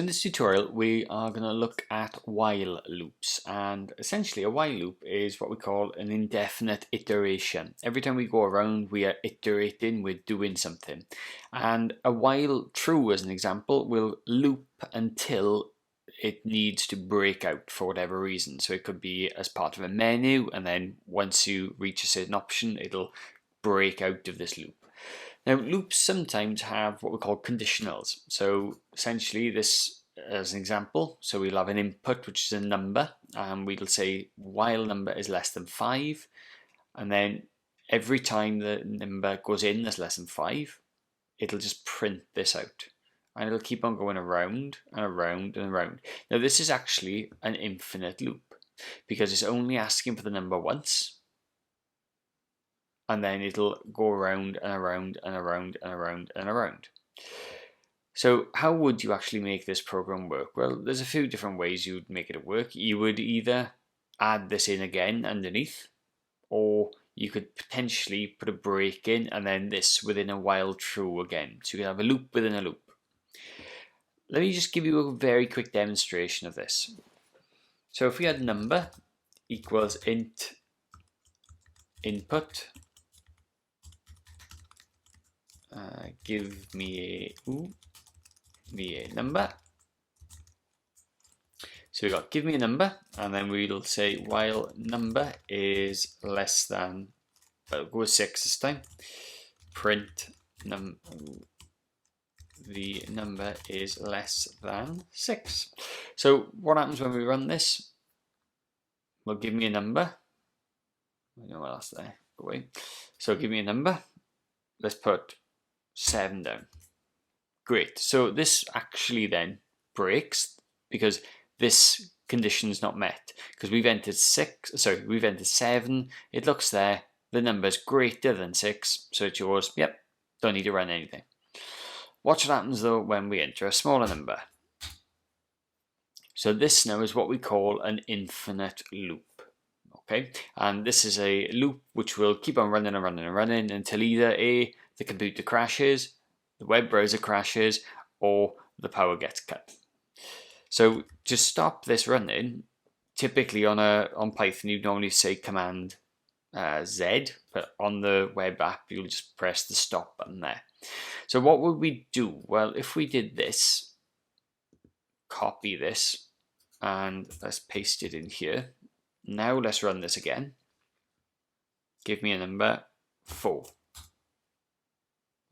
So in this tutorial we are going to look at while loops, and essentially a while loop is what we call an indefinite iteration. Every time we go around we are iterating, we're doing something. And a while true, as an example, will loop until it needs to break out for whatever reason. So it could be as part of a menu, and then once you reach a certain option it'll break out of this loop. Now, loops sometimes have what we call conditionals. So essentially this, as an example, so we'll have an input which is a number, and we'll say while number is less than 5, and then every time the number goes in that's less than 5, it'll just print this out. And it'll keep on going around and around and around. Now this is actually an infinite loop, because it's only asking for the number once, and then it'll go around and around and around and around and around. So how would you actually make this program work? Well, there's a few different ways you would make it work. You would either add this in again underneath, or you could potentially put a break in and then this within a while true again. So you can have a loop within a loop. Let me just give you a very quick demonstration of this. So if we had number equals int input, give me a number. So we got give me a number, and then we'll say while number is less than, well, go with 6 this time. Print the number is less than 6. So what happens when we run this? Well, give me a number. I don't know what else there. Go away. So give me a number. Let's put 7 down. Great. So this actually then breaks because this condition is not met, because we've entered 7. It looks there. The number is greater than 6, so it's yours. Yep. Don't need to run anything. Watch what happens though when we enter a smaller number. So this now is what we call an infinite loop. Okay, and this is a loop which will keep on running and running and running until either A, the computer crashes, the web browser crashes, or the power gets cut. So to stop this running, typically on Python you'd normally say Command Z, but on the web app you'll just press the stop button there. So what would we do? Well, if we did this, copy this, and let's paste it in here. Now let's run this again. Give me a number 4.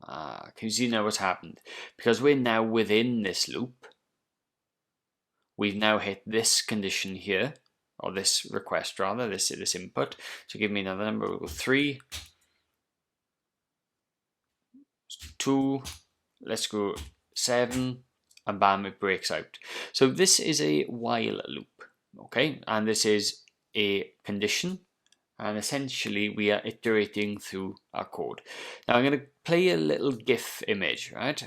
Can you see now what's happened? Because we're now within this loop, we've now hit this condition here, or this request rather, this input. So give me another number. We'll go 3, 2, let's go 7, and bam, it breaks out. So this is a while loop, okay, and this is a condition, and essentially we are iterating through our code. Now I'm going to play a little GIF image, right,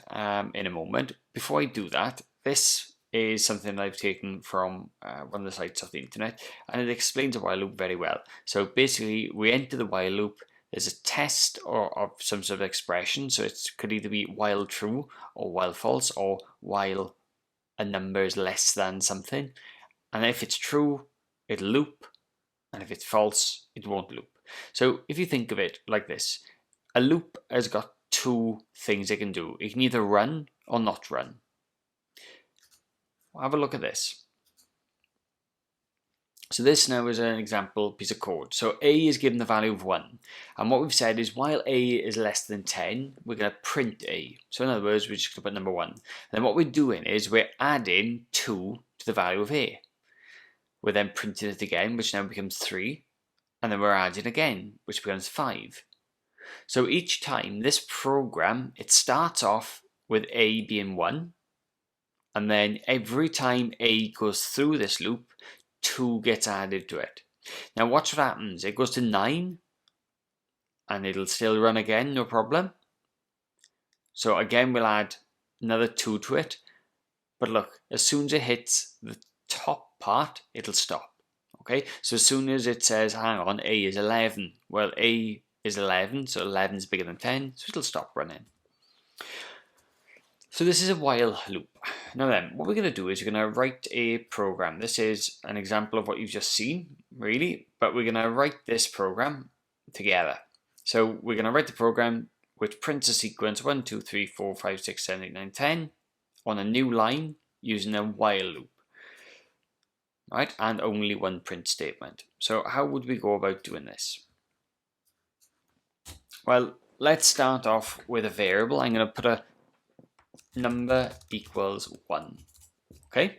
in a moment. Before I do that, this is something I've taken from one of the sites of the internet, and it explains a while loop very well. So basically we enter the while loop, there's a test of some sort of expression, so it could either be while true or while false, or while a number is less than something, and if it's true it'll loop, and if it's false it won't loop. So if you think of it like this, a loop has got 2 things it can do. It can either run or not run. Have a look at this. So this now is an example piece of code. So A is given the value of 1, and what we've said is while A is less than 10, we're going to print A. So in other words, we're just going to put number 1. And then what we're doing is we're adding 2 to the value of A. We're then printing it again, which now becomes 3, and then we're adding again, which becomes 5. So each time this program, it starts off with A being 1, and then every time A goes through this loop, 2 gets added to it. Now watch what happens. It goes to 9, and it'll still run again, no problem. So again we'll add another 2 to it, but look, as soon as it hits the top part, it'll stop. Okay, so as soon as it says, hang on, A is 11, well, A is 11, so 11 is bigger than 10, so it'll stop running. So this is a while loop. Now then, what we're going to do is we're going to write a program. This is an example of what you've just seen, really, but we're going to write this program together. So we're going to write the program which prints a sequence 1, 2, 3, 4, 5, 6, 7, 8, 9, 10 on a new line using a while loop, right? And only one print statement. So how would we go about doing this? Well, let's start off with a variable. I'm going to put a number equals 1, okay?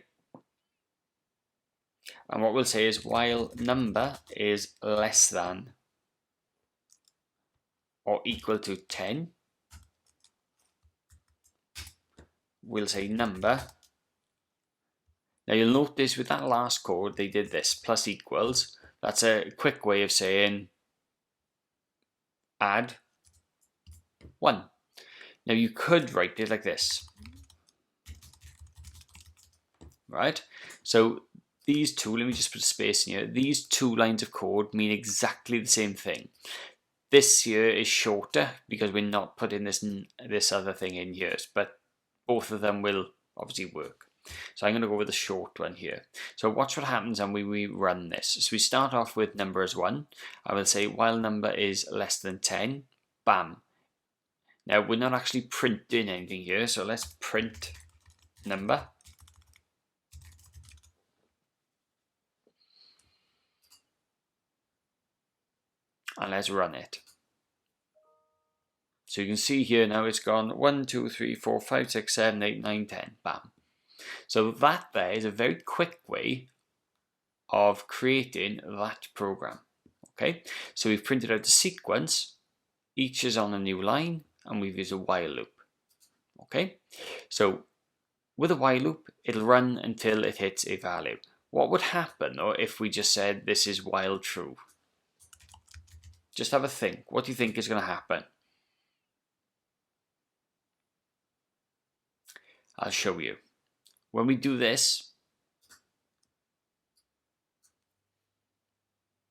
And what we'll say is while number is less than or equal to 10, we'll say number. Now you'll notice with that last code they did this, plus equals. That's a quick way of saying add 1. Now you could write it like this, right? So these two, let me just put a space in here, these two lines of code mean exactly the same thing. This here is shorter because we're not putting this other thing in here, but both of them will obviously work. So I'm going to go with the short one here. So watch what happens when we run this. So we start off with number as 1. I will say while number is less than 10, bam. Now we're not actually printing anything here, so let's print number. And let's run it. So you can see here now it's gone 1, 2, 3, 4, 5, 6, 7, 8, 9, 10. Bam. So that there is a very quick way of creating that program. Okay, so we've printed out the sequence, each is on a new line, and we've used a while loop. Okay, so with a while loop, it'll run until it hits a value. What would happen though if we just said this is while true? Just have a think. What do you think is going to happen? I'll show you. When we do this,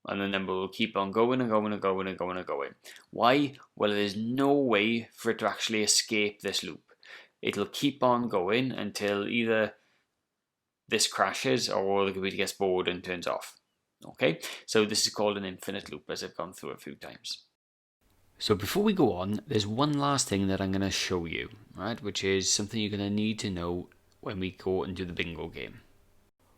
and the number will keep on going and going and going and going and going. Why? Well, there's no way for it to actually escape this loop. It'll keep on going until either this crashes or the computer gets bored and turns off. Okay, so this is called an infinite loop, as I've gone through a few times. So before we go on, there's one last thing that I'm going to show you, right, which is something you're going to need to know when we go and do the bingo game.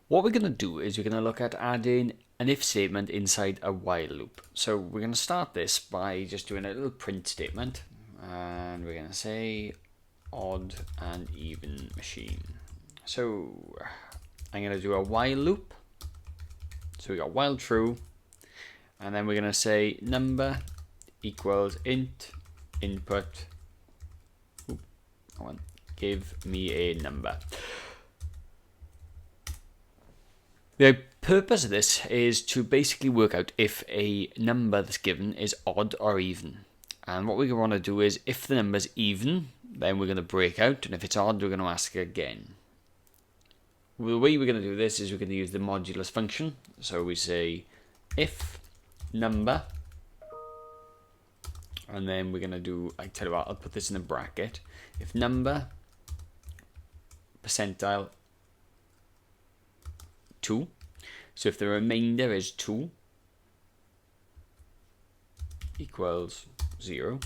What we're going to do is we're going to look at adding an if statement inside a while loop. So we're going to start this by just doing a little print statement, and we're going to say odd and even machine. So I'm going to do a while loop. So we got while true, and then we're going to say number equals int input, give me a number. The purpose of this is to basically work out if a number that's given is odd or even. And what we want to do is if the number is even, then we're going to break out, and if it's odd, we're going to ask again. The way we're going to do this is we're going to use the modulus function. So we say if number, and then we're going to do, I tell you what, I'll put this in a bracket. If number percentile 2, so if the remainder is 2 equals 0,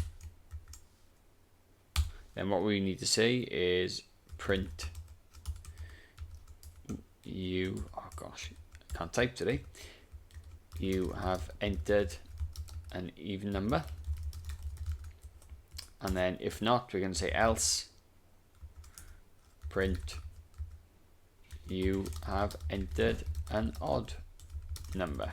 then what we need to say is print you, oh gosh, I can't type today, you have entered an even number. And then if not, we're going to say else print you have entered an odd number.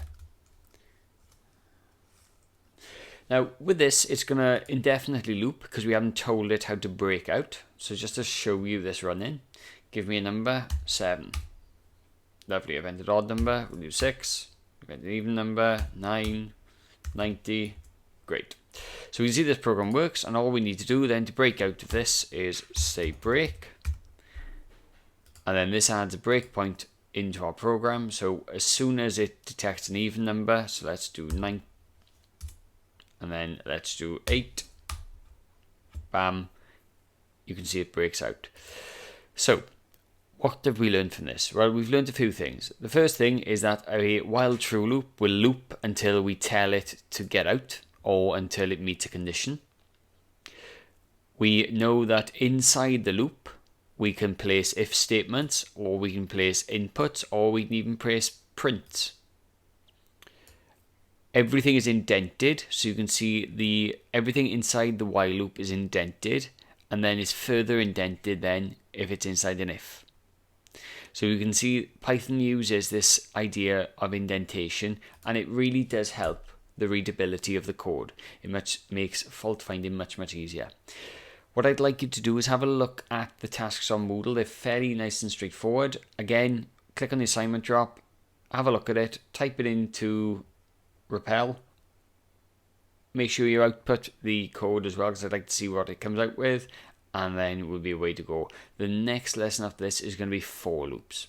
Now with this, it's going to indefinitely loop because we haven't told it how to break out. So just to show you this running, give me a number 7. Lovely, I've entered odd number, we'll do 6. I've entered even number 9, 90, great. So we can see this program works, and all we need to do then to break out of this is say break, and then this adds a breakpoint into our program. So as soon as it detects an even number, so let's do 9, and then let's do 8, bam, you can see it breaks out. So what have we learned from this? Well, we've learned a few things. The first thing is that a while true loop will loop until we tell it to get out or until it meets a condition. We know that inside the loop we can place if statements, or we can place inputs, or we can even place prints. Everything is indented, so you can see everything inside the while loop is indented, and then is further indented then if it's inside an if. So you can see Python uses this idea of indentation, and it really does help the readability of the code. It makes fault finding much easier. What I'd like you to do is have a look at the tasks on Moodle. They're fairly nice and straightforward. Again, click on the assignment drop, have a look at it, type it into Repel. Make sure you output the code as well, because I'd like to see what it comes out with, and then it will be a way to go. The next lesson after this is going to be for loops.